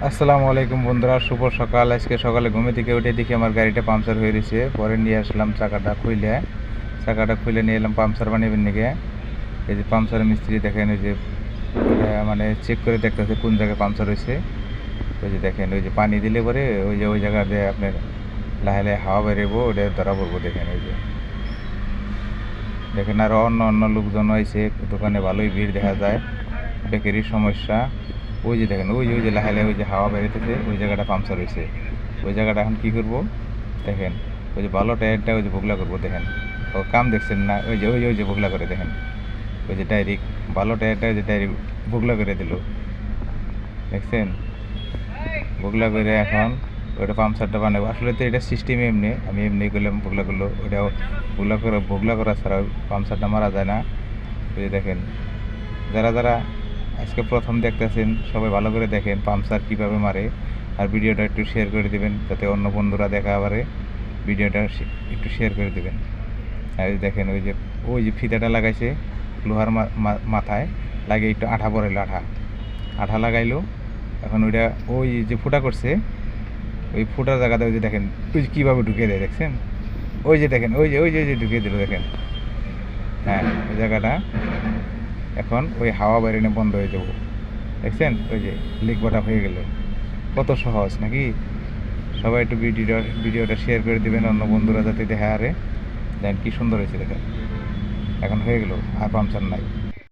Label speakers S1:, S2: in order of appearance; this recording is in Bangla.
S1: আসসালামু আলাইকুম বন্ধুরা, শুভ সকাল। আজকে সকালে ঘুমে থেকে উঠে দেখি আমার গাড়িটা পাংচার হয়ে রয়েছে। পরে নিয়ে আসলাম চাকাটা খুলে নিয়ে এলাম পাংচার বানিয়ে নিয়ে। এই যে পাংচারের মিস্ত্রি দেখেন, ওই যে মানে চেক করে দেখতেছে কোন জায়গায় পাংচার হয়েছে। ওই যে দেখেন, ওই যে পানি দিলে পরে ওই জায়গা দিয়ে আপনার লাহে লাহে হাওয়া বেরোবো, ওটা ধরা পড়বো। দেখেন ওই যে দেখেন, আরও অন্য অন্য লোকজন হয়েছে দোকানে, ভালোই ভিড় দেখা যায়। বেকারির সমস্যা। ওই যে দেখেন, ওই যে লাহে লাহে ওই যে হাওয়া বেরোতেছে, ওই জায়গাটা পাংচার হয়েছে। ওই জায়গাটা এখন কী করবো দেখেন, ওই যে ভালো টায়ারটা ওই যে ভোগলা করবো। দেখেন ও কাম দেখছেন না, ওই যে ভোগলা করে দেখেন। ওই যে ডাইরেক্ট ভালো টায়ারটা ওই যে ডাইরেক্ট ভোগলা করে দিল, দেখছেন? ভোগলা করে এখন ওইটা পাংচারটা বানাবো। আসলে তো এটা সিস্টেম এমনি, আমি এমনি করলাম, ভোগলা করলো। ওটাও ভোগলা করা ছাড়া পাংচারটা মারা যায় না। ওই যে দেখেন, যারা যারা আজকে প্রথম দেখতেছেন সবাই ভালো করে দেখেন পাম্পসার কীভাবে মারে। আর ভিডিওটা একটু শেয়ার করে দিবেন যাতে অন্য বন্ধুরা দেখা পারে। ভিডিওটা একটু শেয়ার করে দিবেন। আর দেখেন, ওই যে ফিতাটা লাগাইছে লোহার মাথায় লাগিয়ে একটু আঠা পড়াইলো, আঠা লাগাইলো। এখন ওইটা ওই যে ফুটা করছে, ওই ফুটার জায়গাতে ওই যে দেখেন ওই যে কীভাবে ঢুকিয়ে দেয়, দেখছেন? ওই যে দেখেন, ওই যে ঢুকিয়ে দিল, দেখেন। হ্যাঁ, ওই জায়গাটা এখন ওই হাওয়া বেরোনো বন্ধ হয়ে যাব, দেখছেন? ওই যে লিকবাটা হয়ে গেল। কত সহজ নাকি? সবাই একটু ভিডিওটা শেয়ার করে দিবেন অন্য বন্ধুরা যাতে দেখা আরে। দেন কি সুন্দর হয়েছে দেখেন, এখন হয়ে গেল, আর পাংচার নাই।